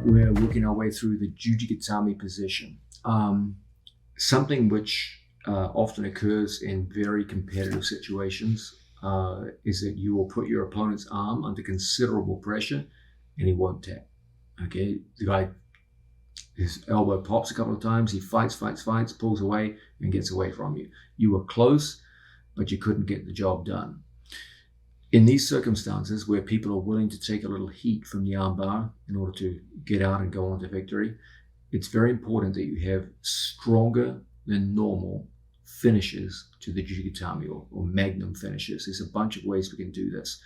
we're working our way through the Jujigatami position. Something which often occurs in very competitive situations is that you will put your opponent's arm under considerable pressure and he won't tap. Okay, the guy, his elbow pops a couple of times, he fights, pulls away and gets away from you. You were close, but you couldn't get the job done. In these circumstances where people are willing to take a little heat from the armbar in order to get out and go on to victory, it's very important that you have stronger than normal finishes to the Jujigatami or magnum finishes. There's a bunch of ways we can do this.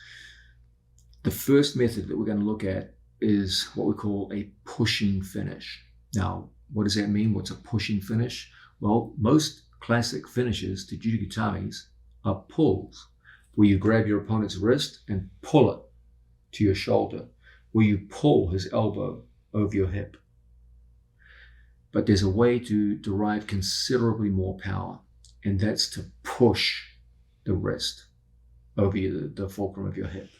The first method that we're going to look at is what we call a pushing finish. Now, what does that mean? What's a pushing finish? Well, most classic finishes to Jujigatamis are pulls, where you grab your opponent's wrist and pull it to your shoulder, where you pull his elbow over your hip. But there's a way to derive considerably more power, and that's to push the wrist over the fulcrum of your hip.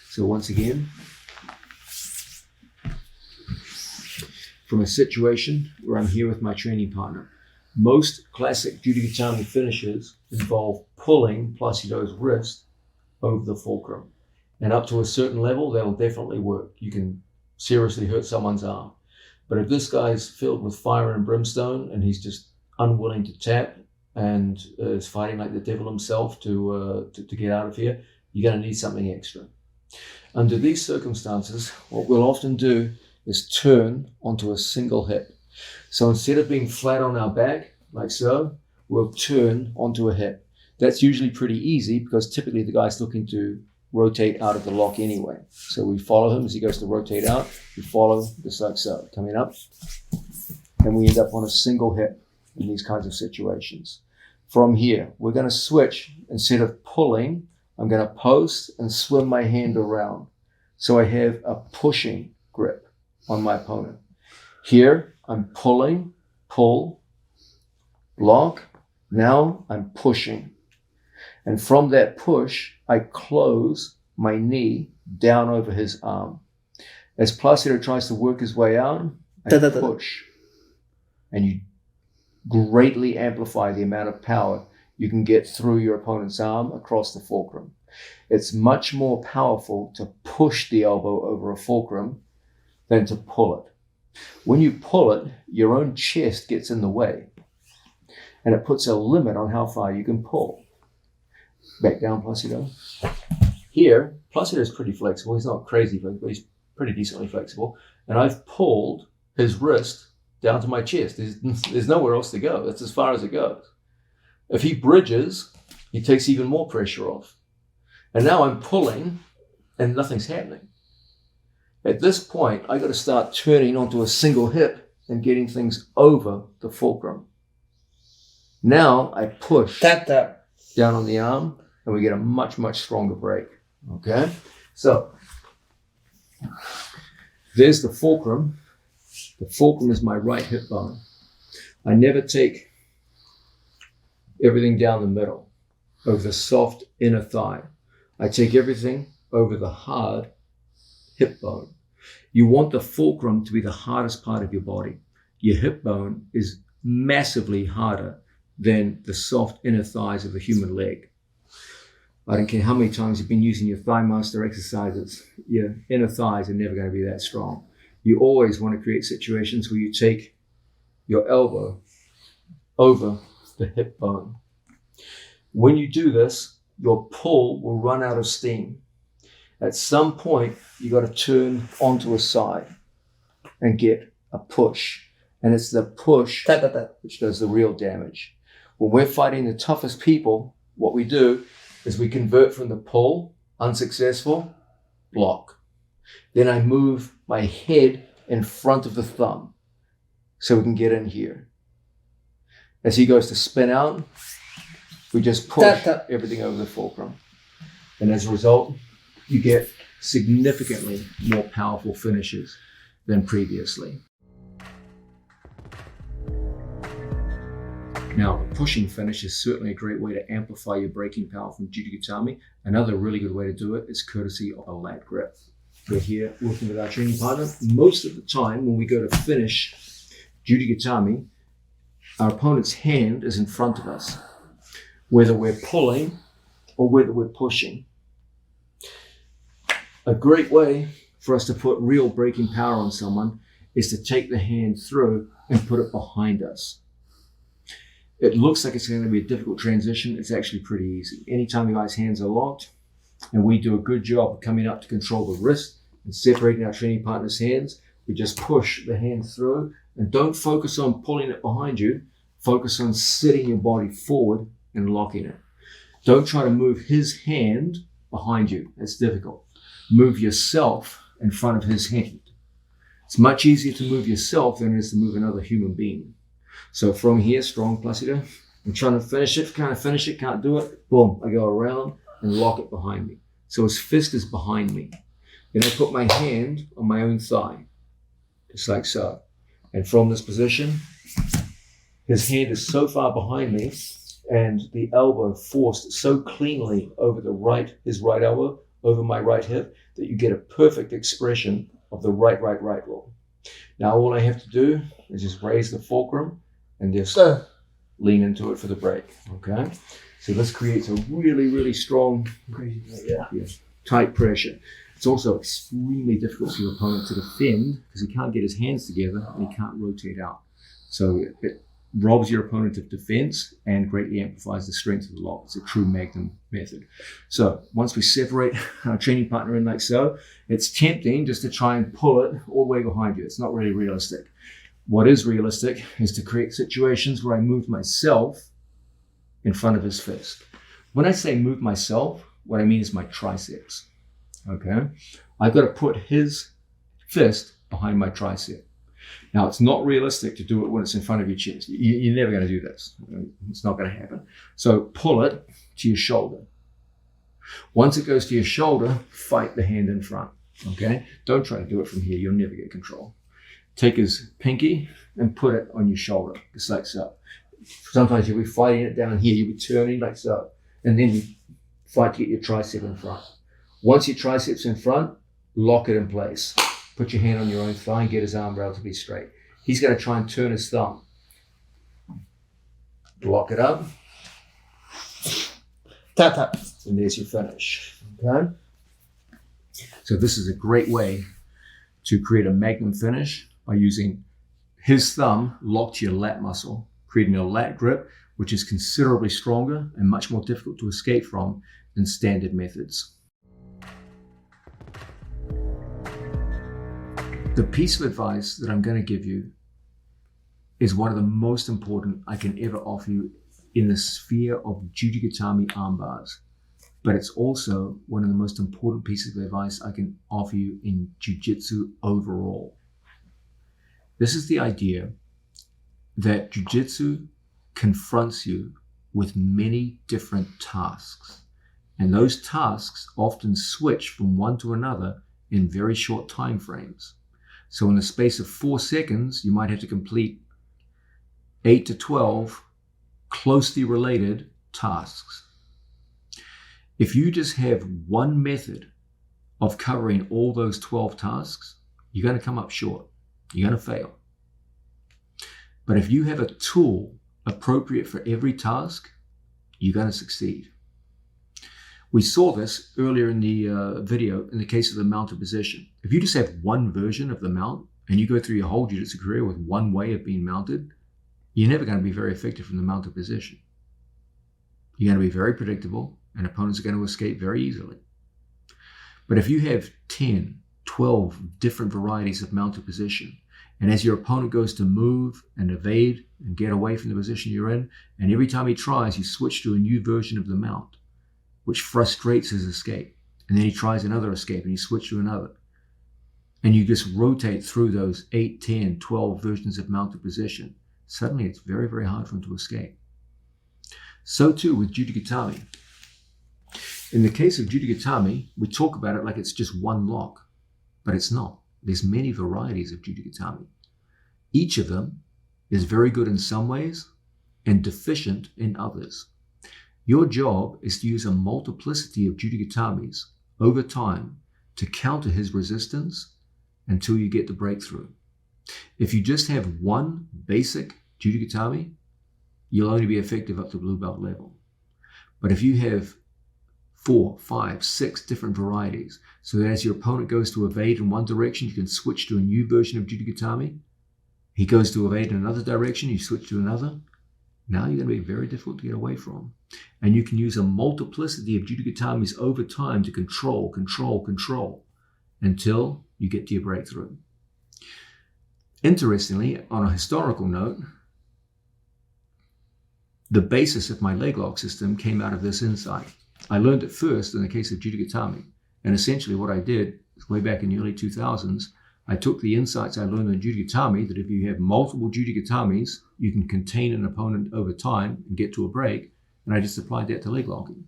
So once again, from a situation where I'm here with my training partner, most classic Jujigatami finishes involve pulling Placido's wrist over the fulcrum. And up to a certain level, that'll definitely work. You can seriously hurt someone's arm. But if this guy's filled with fire and brimstone and he's just unwilling to tap and is fighting like the devil himself to get out of here, you're going to need something extra. Under these circumstances, what we'll often do is turn onto a single hip. So instead of being flat on our back, like so, we'll turn onto a hip. That's usually pretty easy because typically the guy's looking to rotate out of the lock anyway. So we follow him as he goes to rotate out. We follow just like so, coming up. And we end up on a single hip in these kinds of situations. From here, we're going to switch. Instead of pulling, I'm going to post and swim my hand around. So I have a pushing grip on my opponent. Here, I'm pulling, pull, block. Now I'm pushing. And from that push, I close my knee down over his arm. As Placido tries to work his way out, I push. And you greatly amplify the amount of power you can get through your opponent's arm across the fulcrum. It's much more powerful to push the elbow over a fulcrum than to pull it. When you pull it, your own chest gets in the way, and it puts a limit on how far you can pull. Back down, Placido. Here, Placido is pretty flexible. He's not crazy, but he's pretty decently flexible. And I've pulled his wrist down to my chest. There's nowhere else to go. That's as far as it goes. If he bridges, he takes even more pressure off. And now I'm pulling, and nothing's happening. At this point, I got to start turning onto a single hip and getting things over the fulcrum. Now I push down on the arm, and we get a much, much stronger break. Okay? So, there's the fulcrum. The fulcrum is my right hip bone. I never take everything down the middle, over the soft inner thigh. I take everything over the hard hip bone. You want the fulcrum to be the hardest part of your body. Your hip bone is massively harder than the soft inner thighs of a human leg. I don't care how many times you've been using your Thigh Master exercises, your inner thighs are never going to be that strong. You always want to create situations where you take your elbow over the hip bone. When you do this, your pull will run out of steam. At some point, you got to turn onto a side and get a push. And it's the push which does the real damage. When we're fighting the toughest people, what we do is we convert from the pull, unsuccessful, block. Then I move my head in front of the thumb so we can get in here. As he goes to spin out, we just push everything over the fulcrum. And as a result, you get significantly more powerful finishes than previously. Now, a pushing finish is certainly a great way to amplify your breaking power from Jujigatami. Another really good way to do it is courtesy of a lat grip. We're here working with our training partner. Most of the time when we go to finish Judigatami, our opponent's hand is in front of us, whether we're pulling or whether we're pushing. A great way for us to put real breaking power on someone is to take the hand through and put it behind us. It looks like it's going to be a difficult transition. It's actually pretty easy. Anytime you guys' hands are locked and we do a good job of coming up to control the wrist and separating our training partner's hands, we just push the hand through and don't focus on pulling it behind you. Focus on sitting your body forward and locking it. Don't try to move his hand behind you. That's difficult. Move yourself in front of his hand. It's much easier to move yourself than it is to move another human being. So from here, strong Placido, I'm trying to finish it, can't do it. Boom, I go around and lock it behind me. So his fist is behind me. Then I put my hand on my own thigh, just like so. And from this position, his hand is so far behind me and the elbow forced so cleanly over his right elbow, over my right hip, that you get a perfect expression of the right roll. Now all I have to do is just raise the fulcrum and just lean into it for the break, okay? So this creates a really, really strong, tight pressure. It's also extremely difficult for your opponent to defend because he can't get his hands together and he can't rotate out. So it robs your opponent of defense and greatly amplifies the strength of the lock. It's a true Magnum method. So once we separate our training partner in like so, it's tempting just to try and pull it all the way behind you. It's not really realistic. What is realistic is to create situations where I move myself in front of his fist. When I say move myself, what I mean is my triceps, okay? I've got to put his fist behind my tricep. Now, it's not realistic to do it when it's in front of your chest. You're never going to do this. It's not going to happen. So pull it to your shoulder. Once it goes to your shoulder, fight the hand in front, okay? Don't try to do it from here. You'll never get control. Take his pinky and put it on your shoulder, just like so. Sometimes you'll be fighting it down here. You'll be turning like so. And then you fight to get your tricep in front. Once your tricep's in front, lock it in place. Put your hand on your own thigh and get his arm relatively straight. He's going to try and turn his thumb. Lock it up. Tap, tap. And there's your finish. Okay? So this is a great way to create a Magnum finish by using his thumb locked to your lat muscle, creating a lat grip, which is considerably stronger and much more difficult to escape from than standard methods. The piece of advice that I'm going to give you is one of the most important I can ever offer you in the sphere of Judigatami arm bars. But it's also one of the most important pieces of advice I can offer you in Jiu-Jitsu overall. This is the idea that Jiu-Jitsu confronts you with many different tasks. And those tasks often switch from one to another in very short time frames. So in the space of 4 seconds, you might have to complete 8 to 12 closely related tasks. If you just have one method of covering all those 12 tasks, you're going to come up short. You're going to fail. But if you have a tool appropriate for every task, you're going to succeed. We saw this earlier in the video in the case of the mounted position. If you just have one version of the mount and you go through your whole jiu-jitsu career with one way of being mounted, you're never going to be very effective from the mounted position. You're going to be very predictable and opponents are going to escape very easily. But if you have 10, 12 different varieties of mounted position, and as your opponent goes to move and evade and get away from the position you're in, and every time he tries, you switch to a new version of the mount, which frustrates his escape. And then he tries another escape and you switch to another. And you just rotate through those 8, 10, 12 versions of mounted position. Suddenly it's very, very hard for him to escape. So too with Judigatami. In the case of Judigatami, we talk about it like it's just one lock, but it's not. There's many varieties of Judigatami. Each of them is very good in some ways and deficient in others. Your job is to use a multiplicity of Judigatamis over time to counter his resistance until you get the breakthrough. If you just have one basic Judogatame, you'll only be effective up to blue belt level. But if you have 4, 5, 6 different varieties, so that as your opponent goes to evade in one direction, you can switch to a new version of Judogatame. He goes to evade in another direction, you switch to another. Now you're going to be very difficult to get away from. And you can use a multiplicity of Judogatames over time to control until you get to your breakthrough. Interestingly, on a historical note, the basis of my leg lock system came out of this insight. I learned it first in the case of Judogatame. And essentially what I did, way back in the early 2000s, I took the insights I learned in Judogatame, that if you have multiple Judogatames, you can contain an opponent over time and get to a break. And I just applied that to leg locking.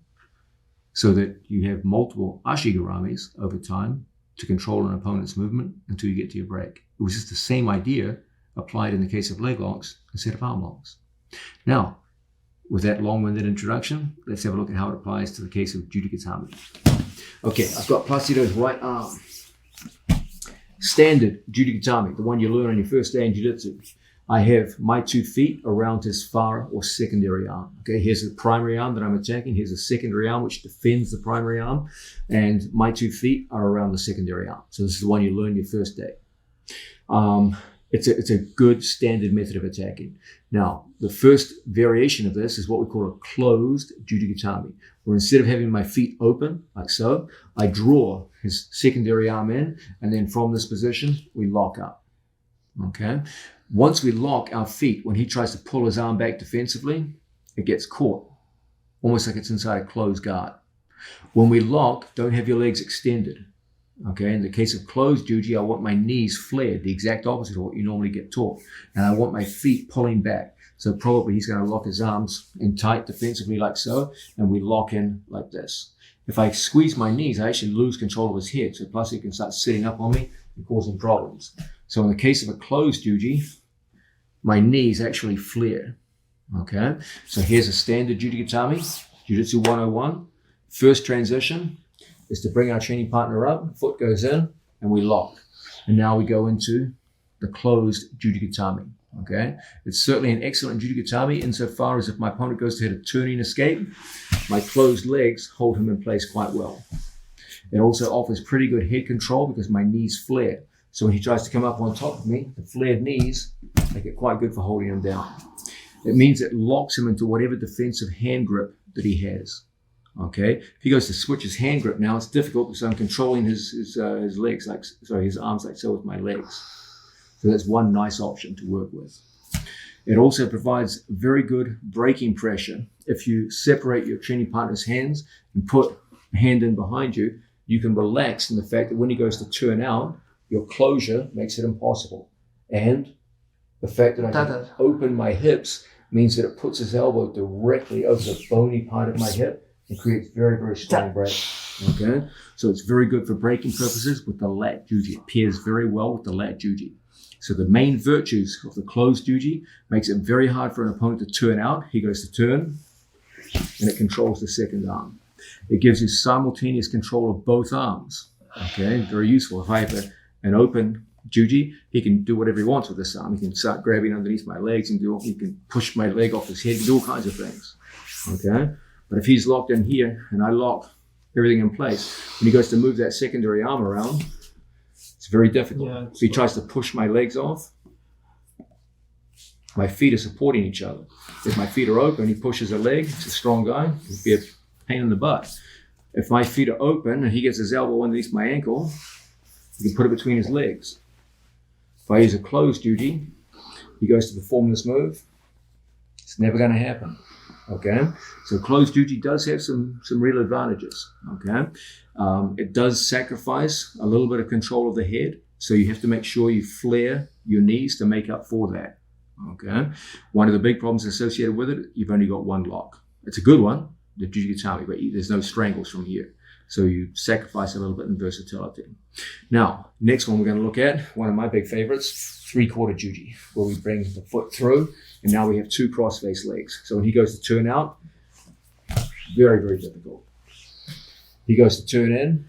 So that you have multiple Ashigaramis over time to control an opponent's movement until you get to your break. It was just the same idea applied in the case of leg locks instead of arm locks. Now, with that long-winded introduction, let's have a look at how it applies to the case of Judogatame. Okay, I've got Placido's right arm. Standard Judogatame, the one you learn on your first day in Jiu-Jitsu. I have my 2 feet around his fara or secondary arm. Okay, here's the primary arm that I'm attacking. Here's a secondary arm which defends the primary arm. And my 2 feet are around the secondary arm. So this is the one you learn your first day. It's a good standard method of attacking. Now, the first variation of this is what we call a closed Judogatame, where instead of having my feet open, like so, I draw his secondary arm in, and then from this position, we lock up. Okay? Once we lock our feet, when he tries to pull his arm back defensively, it gets caught, almost like it's inside a closed guard. When we lock, don't have your legs extended. Okay, in the case of closed Juji, I want my knees flared, the exact opposite of what you normally get taught. And I want my feet pulling back. So probably he's going to lock his arms in tight defensively like so, and we lock in like this. If I squeeze my knees, I actually lose control of his head. So plus he can start sitting up on me and causing problems. So in the case of a closed Juji, my knees actually flare. Okay, so here's a standard Judogatame, Jiu-Jitsu 101. First transition is to bring our training partner up, foot goes in, and we lock. And now we go into the closed Judogatame, okay? It's certainly an excellent Judogatame insofar as if my opponent goes to hit a turning escape, my closed legs hold him in place quite well. It also offers pretty good head control because my knees flare. So when he tries to come up on top of me, the flared knees make it quite good for holding him down. It means it locks him into whatever defensive hand grip that he has. Okay, if he goes to switch his hand grip now, it's difficult because I'm controlling his legs, his arms like so with my legs. So that's one nice option to work with. It also provides very good braking pressure. If you separate your training partner's hands and put a hand in behind you, you can relax in the fact that when he goes to turn out, your closure makes it impossible. And the fact that I can open my hips means that it puts his elbow directly over the bony part of my hip. It creates very, very strong break. Okay? So it's very good for braking purposes with the lat juji. It pairs very well with the lat juji. So the main virtues of the closed juji makes it very hard for an opponent to turn out. He goes to turn, and it controls the second arm. It gives you simultaneous control of both arms. Okay? Very useful. If I have an open juji, he can do whatever he wants with this arm. He can start grabbing underneath my legs and he can push my leg off his head and do all kinds of things. Okay? But if he's locked in here and I lock everything in place, when he goes to move that secondary arm around, it's very difficult. Yeah, if he tries to push my legs off, my feet are supporting each other. If my feet are open, he pushes a leg, it's a strong guy, it'd be a pain in the butt. If my feet are open and he gets his elbow underneath my ankle, you can put it between his legs. If I use a closed juji, he goes to perform this move, it's never going to happen. Okay, so closed juji does have some real advantages. Okay, it does sacrifice a little bit of control of the head, so you have to make sure you flare your knees to make up for that. Okay, one of the big problems associated with it, you've only got one lock. It's a good one, the Judogatame, but there's no strangles from here, so you sacrifice a little bit in versatility. Now, next one we're going to look at, one of my big favorites, three-quarter juji, where we bring the foot through. And now we have 2 cross-face legs. So when he goes to turn out, very, very difficult. He goes to turn in,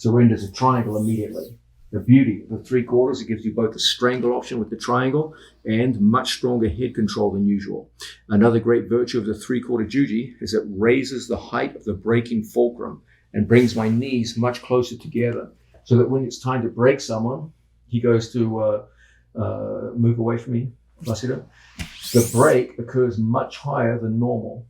surrenders a triangle immediately. The beauty of the 3/4, it gives you both a strangle option with the triangle and much stronger head control than usual. Another great virtue of the 3/4 juji is it raises the height of the breaking fulcrum and brings my knees much closer together so that when it's time to break someone, he goes to move away from me, Placido. The break occurs much higher than normal.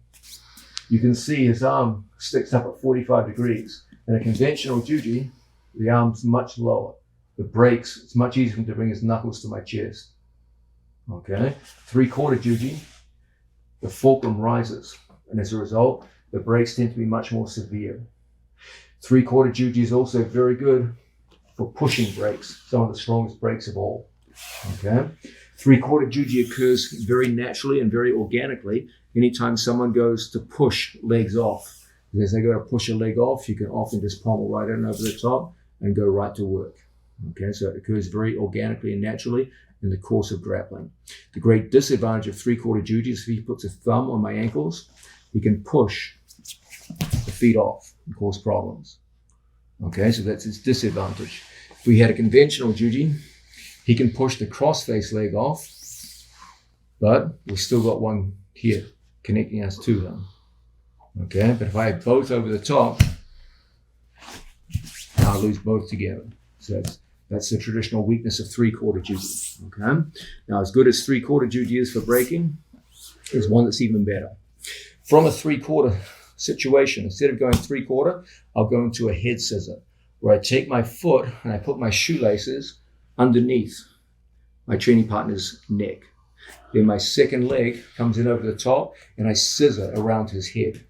You can see his arm sticks up at 45 degrees. In a conventional juji, the arm's much lower. The breaks, it's much easier for him to bring his knuckles to my chest. Okay? 3/4 juji, the fulcrum rises. And as a result, the breaks tend to be much more severe. 3/4 juji is also very good for pushing breaks, some of the strongest breaks of all. Okay? 3/4 juji occurs very naturally and very organically anytime someone goes to push legs off. As they go to push a leg off, you can often just pommel right in over the top and go right to work. Okay, so it occurs very organically and naturally in the course of grappling. The great disadvantage of 3/4 juji is if he puts a thumb on my ankles, he can push the feet off and cause problems. Okay, so that's his disadvantage. If we had a conventional juji, he can push the cross-face leg off, but we've still got one here connecting us to them. Okay, but if I had both over the top, I'll lose both together. So that's the traditional weakness of 3/4 juji. Okay, now as good as 3/4 juji is for breaking, there's one that's even better. From a 3/4 situation, instead of going 3/4, I'll go into a head scissor, where I take my foot and I put my shoelaces underneath my training partner's neck. Then my second leg comes in over the top and I scissor around his head.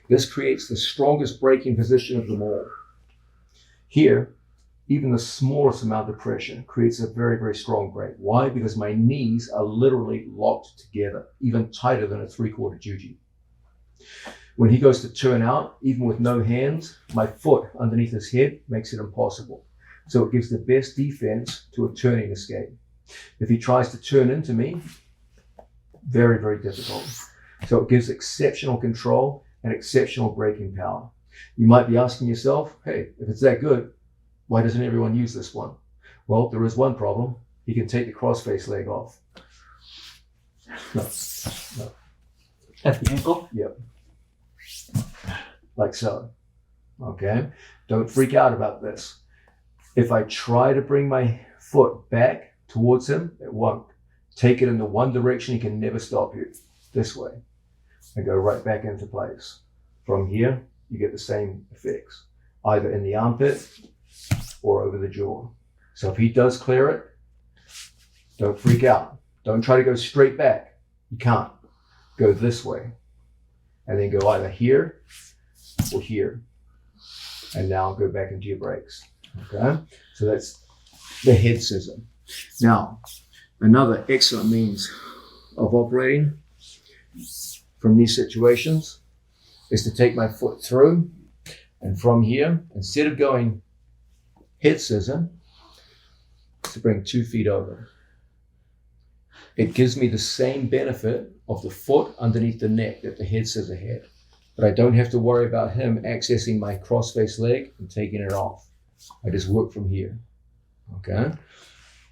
This creates the strongest breaking position of them all. Here, even the smallest amount of pressure creates a very, very strong break. Why? Because my knees are literally locked together, even tighter than a 3/4 juji. When he goes to turn out, even with no hands, my foot underneath his head makes it impossible. So it gives the best defense to a turning escape. If he tries to turn into me, very, very difficult. So it gives exceptional control and exceptional breaking power. You might be asking yourself, hey, if it's that good, why doesn't everyone use this one? Well, there is one problem. He can take the cross-face leg off. No. At the ankle? Yep. Like so. Okay? Don't freak out about this. If I try to bring my foot back towards him, it won't. Take it in the one direction, he can never stop you. This way. And go right back into place. From here, you get the same effects. Either in the armpit or over the jaw. So if he does clear it, don't freak out. Don't try to go straight back. You can't. Go this way. And then go either here or here. And now go back into your breaks. Okay? So that's the head scissor. Now, another excellent means of operating from these situations is to take my foot through, and from here, instead of going head scissor, to bring 2 feet over. It gives me the same benefit of the foot underneath the neck that the head scissor had, but I don't have to worry about him accessing my cross-face leg and taking it off. I just work from here. Okay?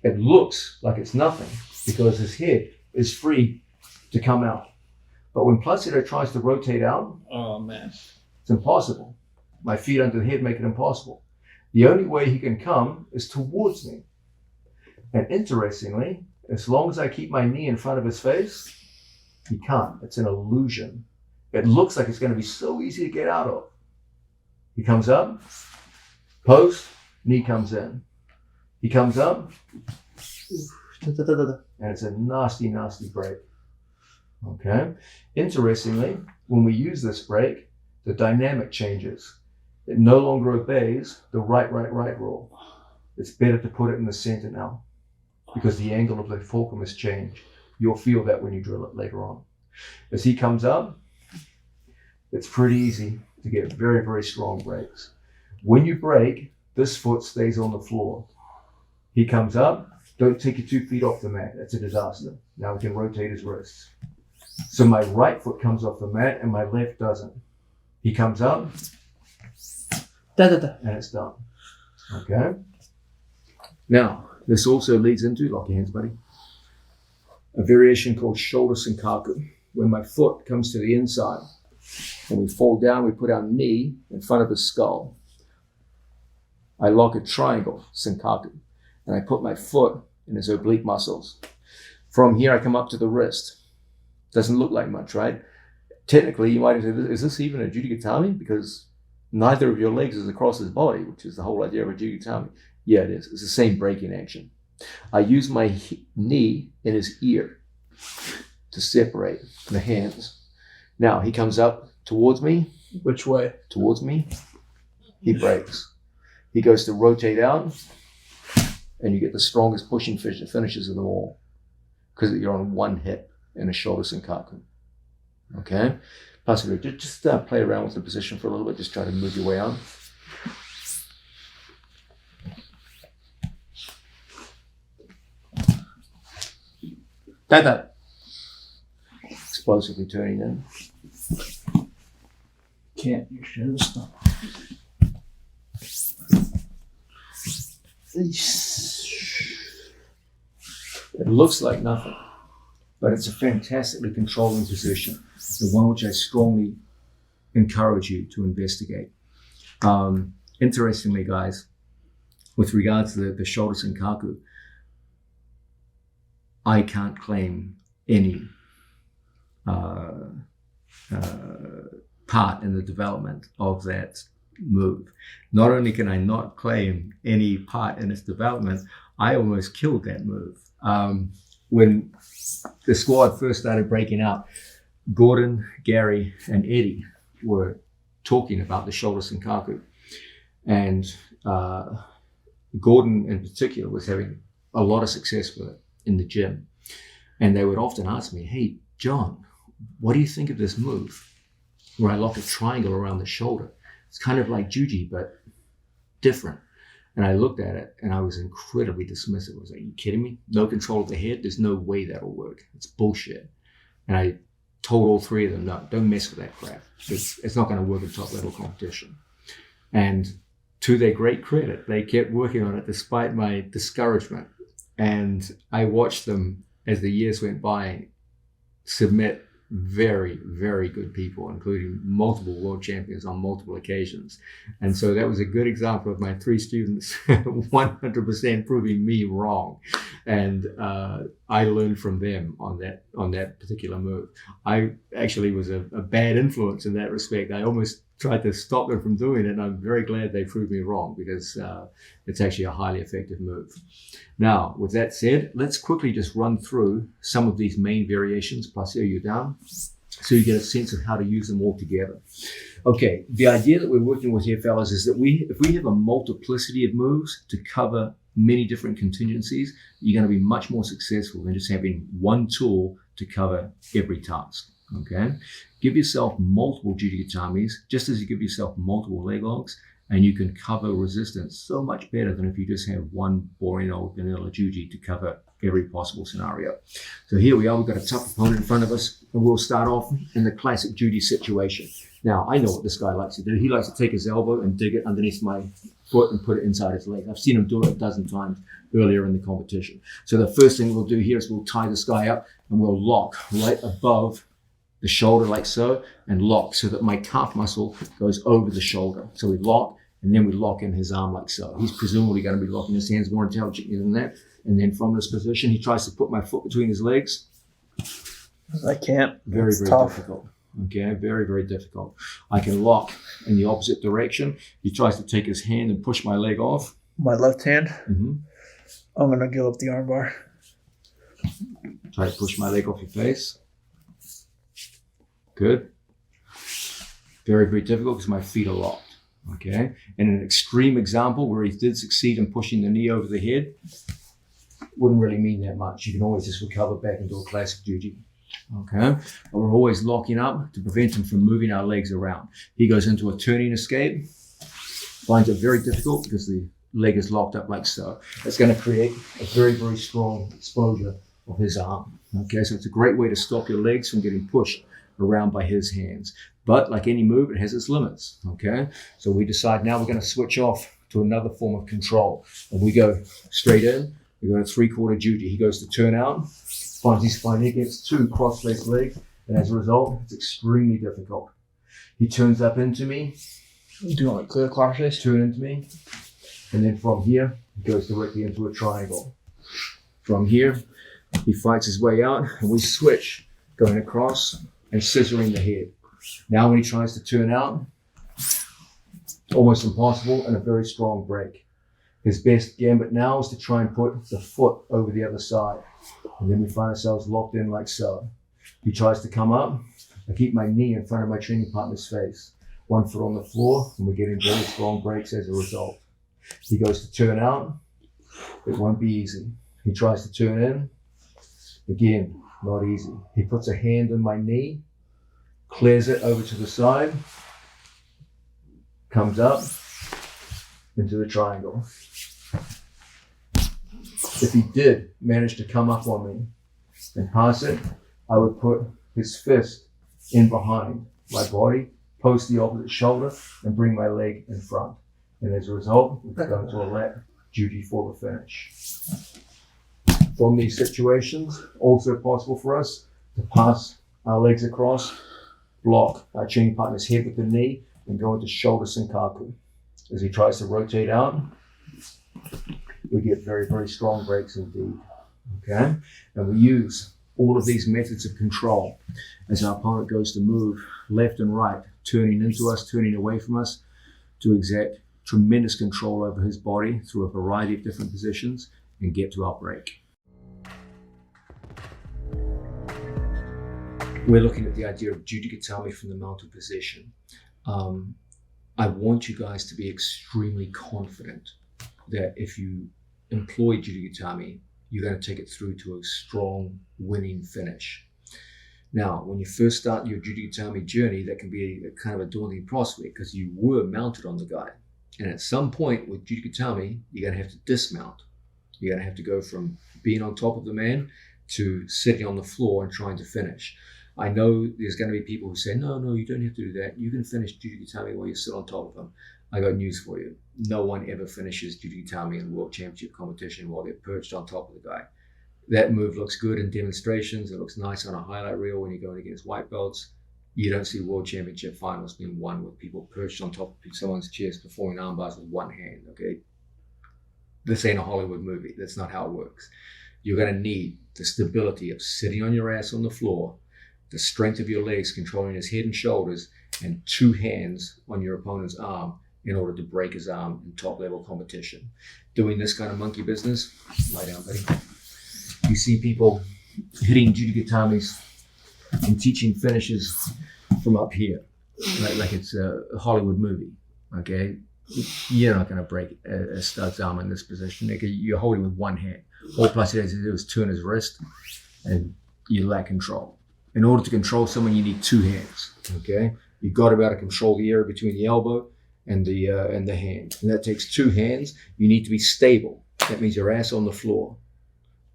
It looks like it's nothing because his head is free to come out. But when Placido tries to rotate out, Oh, man. it's impossible. My feet under the head make it impossible. The only way he can come is towards me. And interestingly, as long as I keep my knee in front of his face, he can't. It's an illusion. It looks like it's going to be so easy to get out of. He comes up, post, knee comes in. He comes up, and it's a nasty, nasty break. Okay? Interestingly, when we use this break, the dynamic changes. It no longer obeys the right rule. It's better to put it in the center now because the angle of the fulcrum has changed. You'll feel that when you drill it later on. As he comes up, it's pretty easy to get very, very strong breaks. When you break, this foot stays on the floor. He comes up, don't take your 2 feet off the mat. That's a disaster. Now we can rotate his wrists. So my right foot comes off the mat and my left doesn't. He comes up, and it's done. Okay. Now, this also leads into, lock your hands, buddy, a variation called shoulder senkaku, where my foot comes to the inside. When we fall down, we put our knee in front of his skull. I lock a triangle, senkaku, and I put my foot in his oblique muscles. From here, I come up to the wrist. Doesn't look like much, right? Technically, you might say, is this even a Judigatami? Because neither of your legs is across his body, which is the whole idea of a Judigatami. Yeah, it is. It's the same breaking action. I use my knee in his ear to separate the hands. Now, he comes up towards me. Which way? Towards me. He breaks. He goes to rotate out, and you get the strongest pushing finishes of them all because you're on one hip in a shoulder senkaku. Okay? Possibly just play around with the position for a little bit. Just try to move your way out. That. Explosively turning in. Can't use shoes. It looks like nothing, but it's a fantastically controlling position. The one which I strongly encourage you to investigate. Interestingly, guys, with regards to the shoulder senkaku, I can't claim any part in the development of that move. Not only can I not claim any part in its development, I almost killed that move. When the squad first started breaking out, Gordon, Gary, and Eddie were talking about the shoulder senkaku. And Gordon in particular was having a lot of success with it in the gym. And they would often ask me, hey, John, what do you think of this move where I lock a triangle around the shoulder? It's kind of like Juji, but different. And I looked at it and I was incredibly dismissive. I was like, are you kidding me? No control of the head? There's no way that'll work. It's bullshit. And I told all three of them, no, don't mess with that crap. It's not going to work in top level competition. And to their great credit, they kept working on it despite my discouragement. And I watched them as the years went by submit very, very good people, including multiple world champions on multiple occasions. And so that was a good example of my three students 100% proving me wrong. And I learned from them on that particular move. I actually was a bad influence in that respect. I almost tried to stop them from doing it, and I'm very glad they proved me wrong because it's actually a highly effective move. Now, with that said, let's quickly just run through some of these main variations, plus you down, so you get a sense of how to use them all together. Okay, the idea that we're working with here, fellas, is that if we have a multiplicity of moves to cover many different contingencies, you're going to be much more successful than just having one tool to cover every task. Okay, give yourself multiple Judikatamis, just as you give yourself multiple leg locks, and you can cover resistance so much better than if you just have one boring old vanilla Juji to cover every possible scenario. So here we are, we've got a tough opponent in front of us, and we'll start off in the classic Judy situation. Now, I know what this guy likes to do. He likes to take his elbow and dig it underneath my foot and put it inside his leg. I've seen him do it a dozen times earlier in the competition. So the first thing we'll do here is we'll tie this guy up and we'll lock right above the shoulder like so, and lock so that my calf muscle goes over the shoulder. So we lock, and then we lock in his arm like so. He's presumably going to be locking his hands more intelligently than that. And then from this position, he tries to put my foot between his legs. I can't. Very, it's very tough. difficult. Okay, very, very difficult. I can lock in the opposite direction. He tries to take his hand and push my leg off. My left hand. Mm-hmm. I'm going to give up the armbar. Try to push my leg off your face. Good. Very, very difficult because my feet are locked. Okay. And an extreme example where he did succeed in pushing the knee over the head wouldn't really mean that much. You can always just recover back into a classic Juji. Okay. But we're always locking up to prevent him from moving our legs around. He goes into a turning escape, finds it very difficult because the leg is locked up like so. It's going to create a very, very strong exposure of his arm. Okay. So it's a great way to stop your legs from getting pushed around by his hands. But like any move, it has its limits. Okay. So we decide now we're going to switch off to another form of control. And we go straight in, we go to 3/4 juji. He goes to turn out, finds his spine against 2 cross-faced legs, and as a result, it's extremely difficult. He turns up into me, Do you want to clear cross face? turn into me, and then from here, he goes directly into a triangle. From here, he fights his way out, and we switch, going across and scissoring the head. Now when he tries to turn out, almost impossible and a very strong break. His best gambit now is to try and put the foot over the other side. And then we find ourselves locked in like so. He tries to come up. I keep my knee in front of my training partner's face. 1 foot on the floor, and we're getting very strong breaks as a result. He goes to turn out. It won't be easy. He tries to turn in. Again, not easy. He puts a hand on my knee, clears it over to the side, comes up into the triangle. If he did manage to come up on me and pass it, I would put his fist in behind my body, post the opposite shoulder, and bring my leg in front. And as a result, we go into a lap juji for the finish. From these situations, also possible for us to pass our legs across, block our training partner's head with the knee, and go into shoulder senkaku. As he tries to rotate out, we get very, very strong breaks indeed. Okay? And we use all of these methods of control as our opponent goes to move left and right, turning into us, turning away from us, to exact tremendous control over his body through a variety of different positions and get to our break. We're looking at the idea of Judigatame from the mounted position. I want you guys to be extremely confident that if you employ Judigatame, you're going to take it through to a strong, winning finish. Now, when you first start your Judigatame journey, that can be a kind of a daunting prospect because you were mounted on the guy. And at some point with Judigatame, you're going to have to dismount. You're going to have to go from being on top of the man to sitting on the floor and trying to finish. I know there's going to be people who say, no, you don't have to do that. You can finish Judigatame while you sit on top of him. I got news for you. No one ever finishes Judigatame in World Championship competition while they're perched on top of the guy. That move looks good in demonstrations. It looks nice on a highlight reel when you're going against white belts. You don't see World Championship finals being won with people perched on top of someone's chest performing arm bars with one hand, okay? This ain't a Hollywood movie. That's not how it works. You're going to need the stability of sitting on your ass on the floor, the strength of your legs controlling his head and shoulders, and 2 hands on your opponent's arm in order to break his arm in top level competition. Doing this kind of monkey business, lie down, buddy. You see people hitting Judigatames and teaching finishes from up here, like it's a Hollywood movie, okay? You're not going to break a stud's arm in this position. You're holding with one hand. All plus he has to do is turn his wrist, and you lack control. In order to control someone, you need 2 hands, okay? You've got to be able to control the area between the elbow and the hand. And that takes 2 hands. You need to be stable. That means your ass on the floor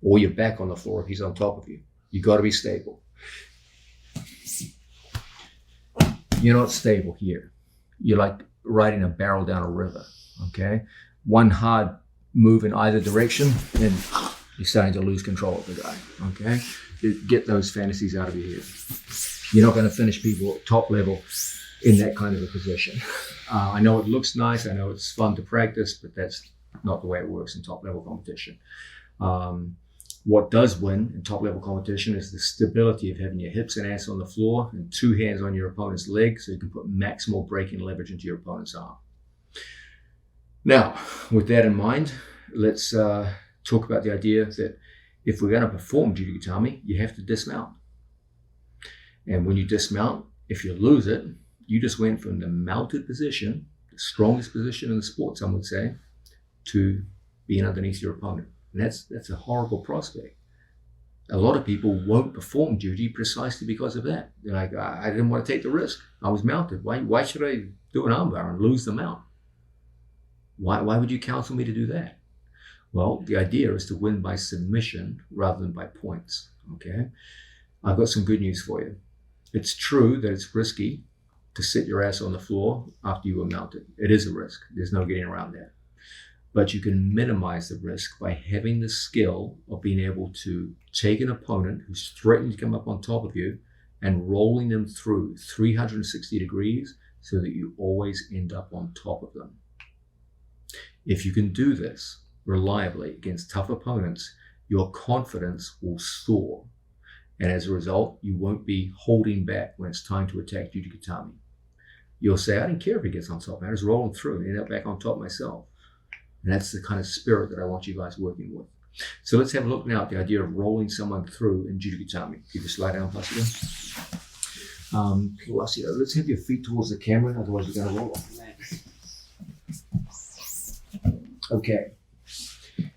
or your back on the floor if he's on top of you. You've got to be stable. You're not stable here. You're like riding a barrel down a river, okay? One hard move in either direction and you're starting to lose control of the guy, okay? Get those fantasies out of your head. You're not going to finish people at top level in that kind of a position. I know it looks nice. I know it's fun to practice, but that's not the way it works in top level competition. What does win in top level competition is the stability of having your hips and ass on the floor and 2 hands on your opponent's leg so you can put maximal braking leverage into your opponent's arm. Now, with that in mind, let's talk about the idea that if we're going to perform Judigatame, you have to dismount. And when you dismount, if you lose it, you just went from the mounted position, the strongest position in the sport, some would say, to being underneath your opponent. And that's a horrible prospect. A lot of people won't perform Juji precisely because of that. They're like, I didn't want to take the risk. I was mounted. Why should I do an armbar and lose the mount? Why would you counsel me to do that? Well, the idea is to win by submission rather than by points, okay? I've got some good news for you. It's true that it's risky to sit your ass on the floor after you were mounted. It is a risk. There's no getting around that. but you can minimize the risk by having the skill of being able to take an opponent who's threatening to come up on top of you and rolling them through 360 degrees so that you always end up on top of them. If you can do this reliably against tough opponents, your confidence will soar. And as a result, you won't be holding back when it's time to attack Judogatame. You'll say, I don't care if he gets on top, I just roll him through and end up back on top myself. And that's the kind of spirit that I want you guys working with. So let's have a look now at the idea of rolling someone through in Judogatame. Can you slide down, Placido? Placido, let's have your feet towards the camera, otherwise we're going to roll off the mat. Okay.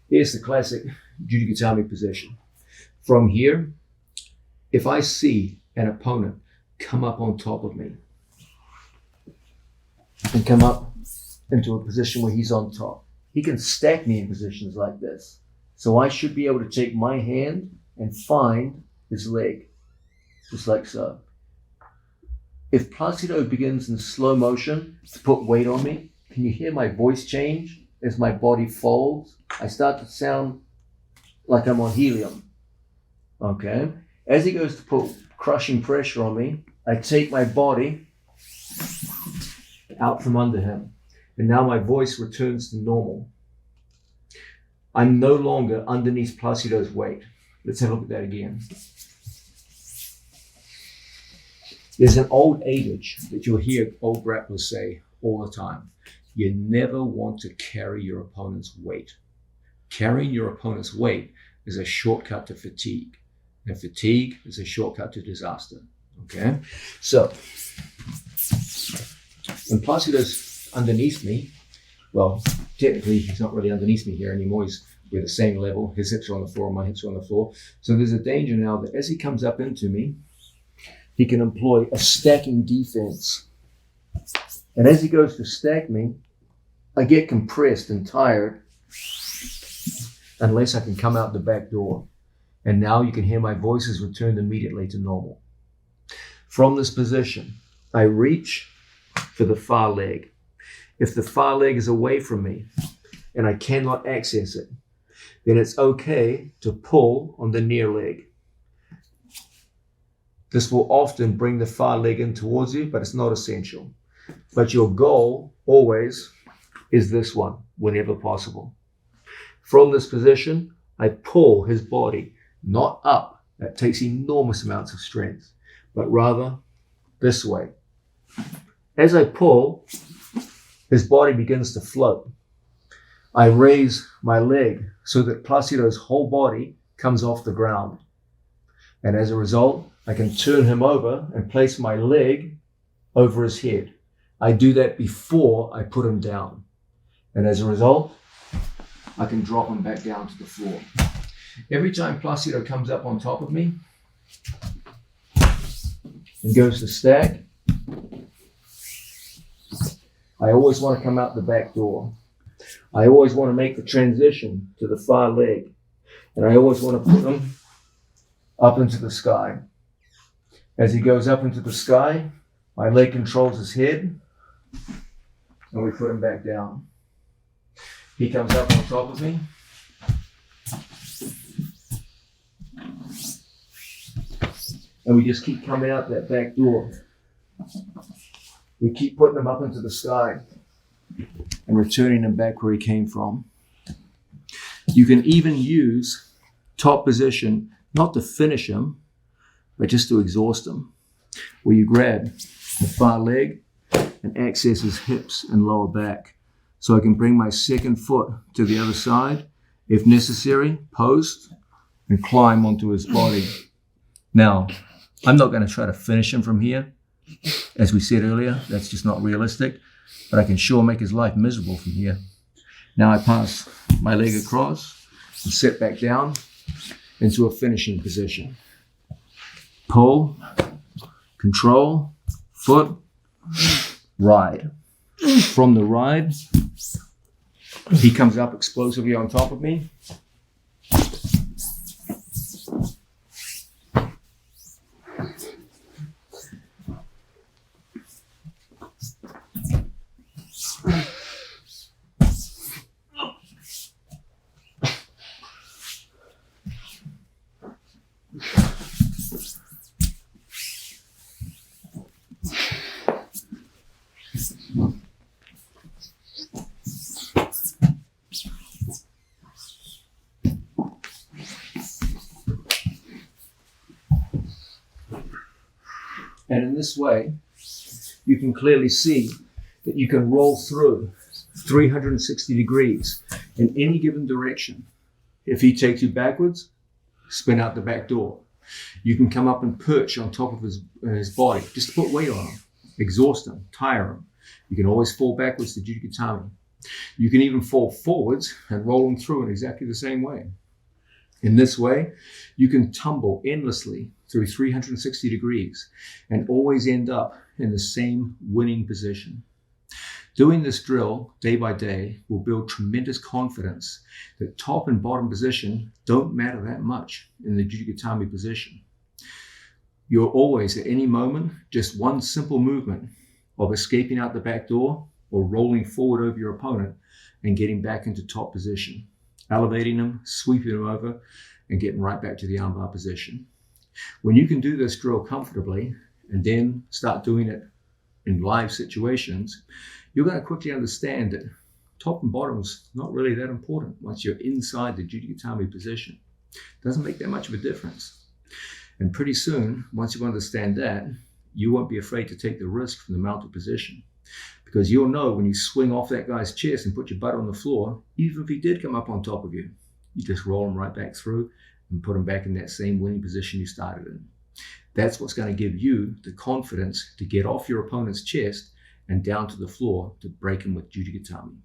Here's the classic Judogatame position. From here, if I see an opponent come up on top of me and come up into a position where he's on top, he can stack me in positions like this. So I should be able to take my hand and find his leg, just like so. If Placido begins in slow motion to put weight on me, can you hear my voice change as my body folds? I start to sound like I'm on helium. Okay? As he goes to put crushing pressure on me, I take my body out from under him. And now my voice returns to normal. I'm no longer underneath Placido's weight. Let's have a look at that again. There's an old adage that you'll hear old grapplers say all the time. You never want to carry your opponent's weight. Carrying your opponent's weight is a shortcut to fatigue. And fatigue is a shortcut to disaster. Okay? So, when Placido's underneath me, well, technically he's not really underneath me here anymore. We're the same level. His hips are on the floor, my hips are on the floor. So there's a danger now that as he comes up into me, he can employ a stacking defense. And as he goes to stack me, I get compressed and tired unless I can come out the back door. And now you can hear my voices returned immediately to normal. From this position, I reach for the far leg. If the far leg is away from me and I cannot access it, then it's okay to pull on the near leg. This will often bring the far leg in towards you, but it's not essential. But your goal always is this one, whenever possible. From this position, I pull his body, not up, that takes enormous amounts of strength, but rather this way. As I pull, his body begins to float. I raise my leg so that Placido's whole body comes off the ground. And as a result, I can turn him over and place my leg over his head. I do that before I put him down. And as a result, I can drop him back down to the floor. Every time Placido comes up on top of me and goes to stack, I always want to come out the back door. I always want to make the transition to the far leg. And I always want to put him up into the sky. As he goes up into the sky, my leg controls his head, and we put him back down. He comes up on top of me. And we just keep coming out that back door. We keep putting him up into the sky and returning him back where he came from. You can even use top position, not to finish him, but just to exhaust him, where you grab the far leg and access his hips and lower back. So I can bring my second foot to the other side, if necessary, post, and climb onto his body. Now, I'm not going to try to finish him from here. As we said earlier, that's just not realistic, but I can sure make his life miserable from here. Now I pass my leg across and sit back down into a finishing position. Pull, control, foot, ride. From the ride, he comes up explosively on top of me. And in this way, you can clearly see that you can roll through 360 degrees in any given direction. If he takes you backwards, spin out the back door. You can come up and perch on top of his body, just to put weight on him, exhaust him, tire him. You can always fall backwards to Jujigatami. You can even fall forwards and roll him through in exactly the same way. In this way, you can tumble endlessly through 360 degrees and always end up in the same winning position. Doing this drill day by day will build tremendous confidence that top and bottom position don't matter that much in the Jujigatami position. You're always at any moment just one simple movement of escaping out the back door or rolling forward over your opponent and getting back into top position, elevating them, sweeping them over, and getting right back to the armbar position. When you can do this drill comfortably and then start doing it in live situations, you're going to quickly understand that top and bottom is not really that important once you're inside the Jujigatami position. It doesn't make that much of a difference. And pretty soon, once you understand that, you won't be afraid to take the risk from the mounted position. Because you'll know when you swing off that guy's chest and put your butt on the floor, even if he did come up on top of you, you just roll him right back through and put him back in that same winning position you started in. That's what's going to give you the confidence to get off your opponent's chest and down to the floor to break him with Jujigatami.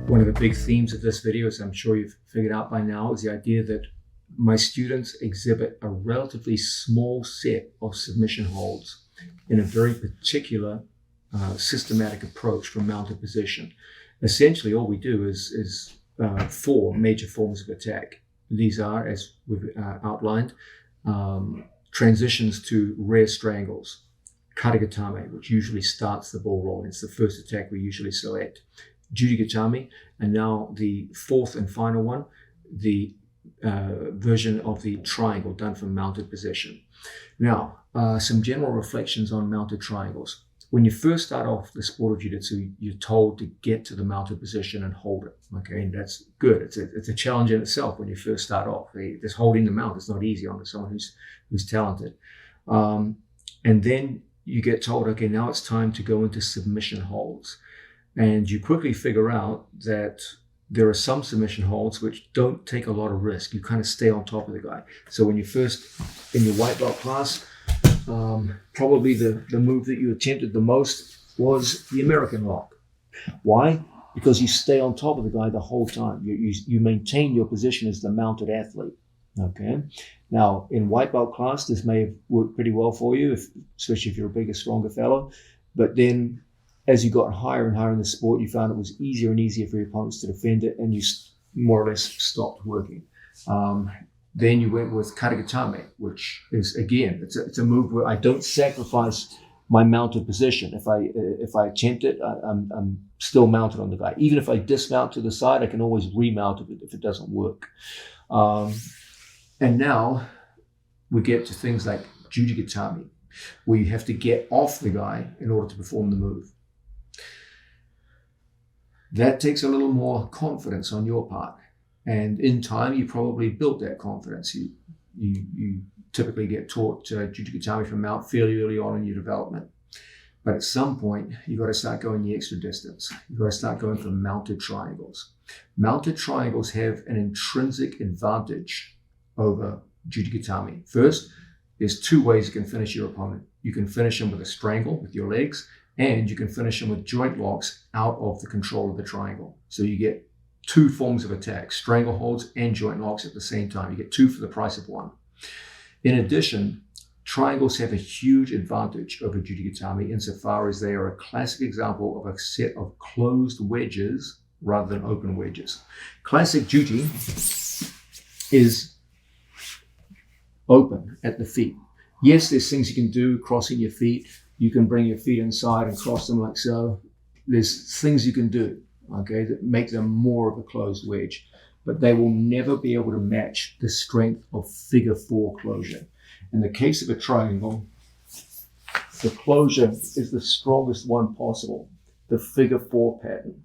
One of the big themes of this video, as I'm sure you've figured out by now, is the idea that my students exhibit a relatively small set of submission holds in a very particular systematic approach from mounted position. Essentially, all we do is 4 major forms of attack. These are, as we've outlined, transitions to rear strangles, Katagatame, which usually starts the ball rolling. It's the first attack we usually select. Jujigatami, and now the 4th and final one, the version of the triangle done from mounted position. Now, some general reflections on mounted triangles. When you first start off the sport of Jiu-Jitsu, you're told to get to the mounted position and hold it. Okay, and that's good. It's a challenge in itself when you first start off. Just holding the mount is not easy on someone who's talented. And then you get told, okay, now it's time to go into submission holds. And you quickly figure out that there are some submission holds which don't take a lot of risk. You kind of stay on top of the guy. So when you first, in your white belt class, probably the move that you attempted the most was the American lock. Why? Because you stay on top of the guy the whole time. You maintain your position as the mounted athlete. Okay. Now, in white belt class, this may have worked pretty well for you, especially if you're a bigger, stronger fellow. But then, as you got higher and higher in the sport, you found it was easier and easier for your opponents to defend it, and you more or less stopped working. Then you went with Katagatame, which is, again, it's a move where I don't sacrifice my mounted position. If I attempt it, I'm still mounted on the guy. Even if I dismount to the side, I can always remount if it doesn't work. And now we get to things like Jujigatami, where you have to get off the guy in order to perform the move. That takes a little more confidence on your part. And in time, you probably built that confidence. You typically get taught Jujigatami from mount fairly early on in your development. But at some point, you've got to start going the extra distance. You've got to start going for mounted triangles. Mounted triangles have an intrinsic advantage over Jujigatami. First, there's 2 ways you can finish your opponent. You can finish him with a strangle with your legs, and you can finish him with joint locks out of the control of the triangle. So you get 2 forms of attack, strangle holds and joint locks at the same time. You get 2 for the price of 1. In addition, triangles have a huge advantage over Jujigatami insofar as they are a classic example of a set of closed wedges rather than open wedges. Classic Juji is open at the feet. Yes, there's things you can do, crossing your feet. You can bring your feet inside and cross them like so. There's things you can do, okay, that make them more of a closed wedge, but they will never be able to match the strength of figure 4 closure. In the case of a triangle, the closure is the strongest one possible, the figure 4 pattern.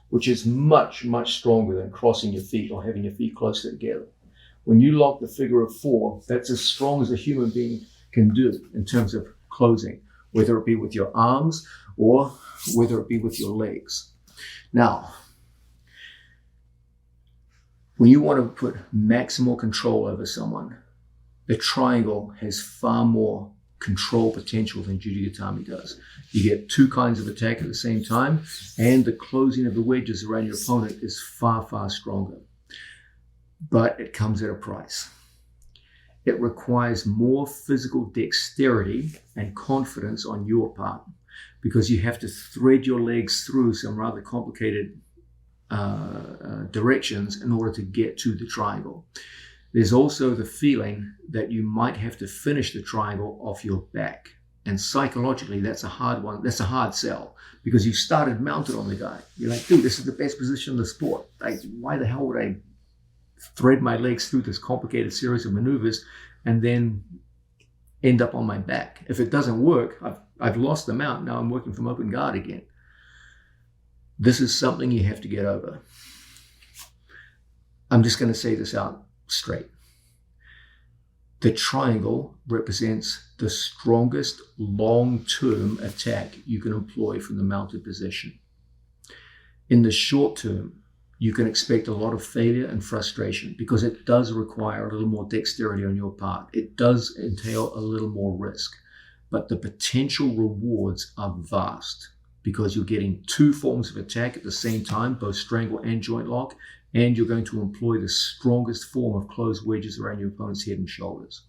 which is much, much stronger than crossing your feet or having your feet closer together. When you lock the figure of 4, that's as strong as a human being can do in terms of closing, whether it be with your arms or whether it be with your legs. Now, when you want to put maximal control over someone, the triangle has far more control potential than Judogatami does. You get 2 kinds of attack at the same time, and the closing of the wedges around your opponent is far, far stronger. But it comes at a price. It requires more physical dexterity and confidence on your part, because you have to thread your legs through some rather complicated directions in order to get to the triangle. There's also the feeling that you might have to finish the triangle off your back. And psychologically, that's a hard one. That's a hard sell, because you started mounted on the guy. You're like, dude, this is the best position in the sport. Like, why the hell would I thread my legs through this complicated series of maneuvers and then end up on my back? If it doesn't work, I've lost the mount. Now I'm working from open guard again. This is something you have to get over. I'm just going to say this out straight. The triangle represents the strongest long-term attack you can employ from the mounted position. In the short term, you can expect a lot of failure and frustration, because it does require a little more dexterity on your part. It does entail a little more risk, but the potential rewards are vast, because you're getting 2 forms of attack at the same time, both strangle and joint lock, and you're going to employ the strongest form of closed wedges around your opponent's head and shoulders.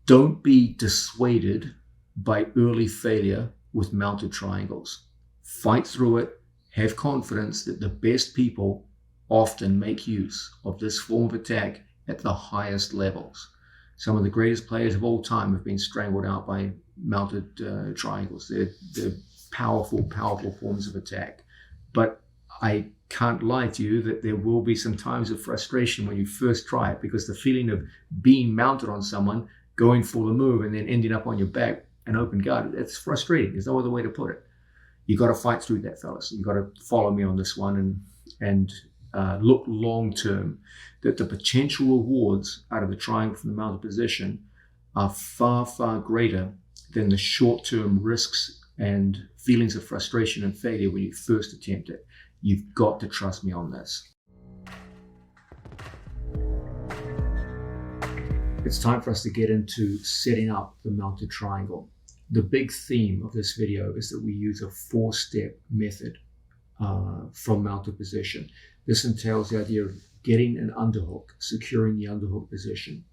Don't be dissuaded by early failure with mounted triangles. Fight through it. Have confidence that the best people often make use of this form of attack at the highest levels. Some of the greatest players of all time have been strangled out by mounted triangles. They're powerful, powerful forms of attack. But I can't lie to you that there will be some times of frustration when you first try it, because the feeling of being mounted on someone, going for the move, and then ending up on your back and open guard, it's frustrating. There's no other way to put it. You got to fight through that, fellas. You got to follow me on this one and look long term. That the potential rewards out of the triangle from the mounted position are far, far greater than the short term risks and feelings of frustration and failure when you first attempt it. You've got to trust me on this. It's time for us to get into setting up the mounted triangle. The big theme of this video is that we use a 4-step method from mounted position. This entails the idea of getting an underhook, securing the underhook position,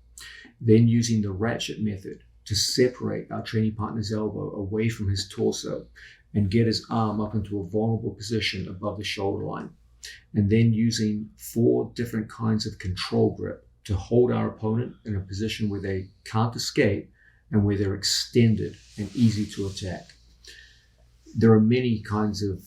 then using the ratchet method to separate our training partner's elbow away from his torso and get his arm up into a vulnerable position above the shoulder line, and then using 4 different kinds of control grip to hold our opponent in a position where they can't escape and where they're extended and easy to attack. There are many kinds of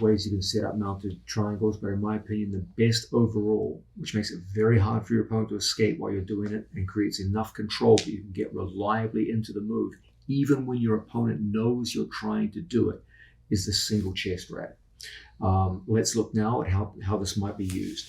ways you can set up mounted triangles, but in my opinion, the best overall, which makes it very hard for your opponent to escape while you're doing it and creates enough control that you can get reliably into the move, even when your opponent knows you're trying to do it, is the single chest wrap. Let's look now at how this might be used.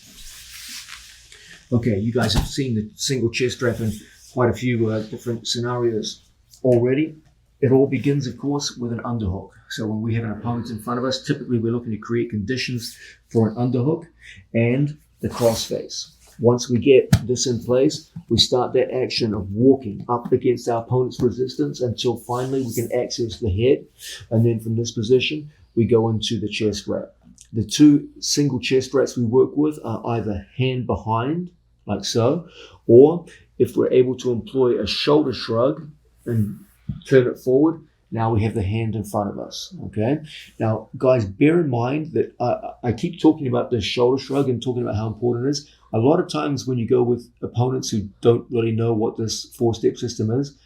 Okay, you guys have seen the single chest wrap in quite a few different scenarios already. It all begins, of course, with an underhook. So when we have an opponent in front of us, typically we're looking to create conditions for an underhook and the crossface. Once we get this in place, we start that action of walking up against our opponent's resistance until finally we can access the head. And then from this position, we go into the chest wrap. The 2 single chest wraps we work with are either hand behind, like so, or if we're able to employ a shoulder shrug and turn it forward, now we have the hand in front of us, okay? Now, guys, bear in mind that I keep talking about the shoulder shrug and talking about how important it is. A lot of times when you go with opponents who don't really know what this 4-step system is,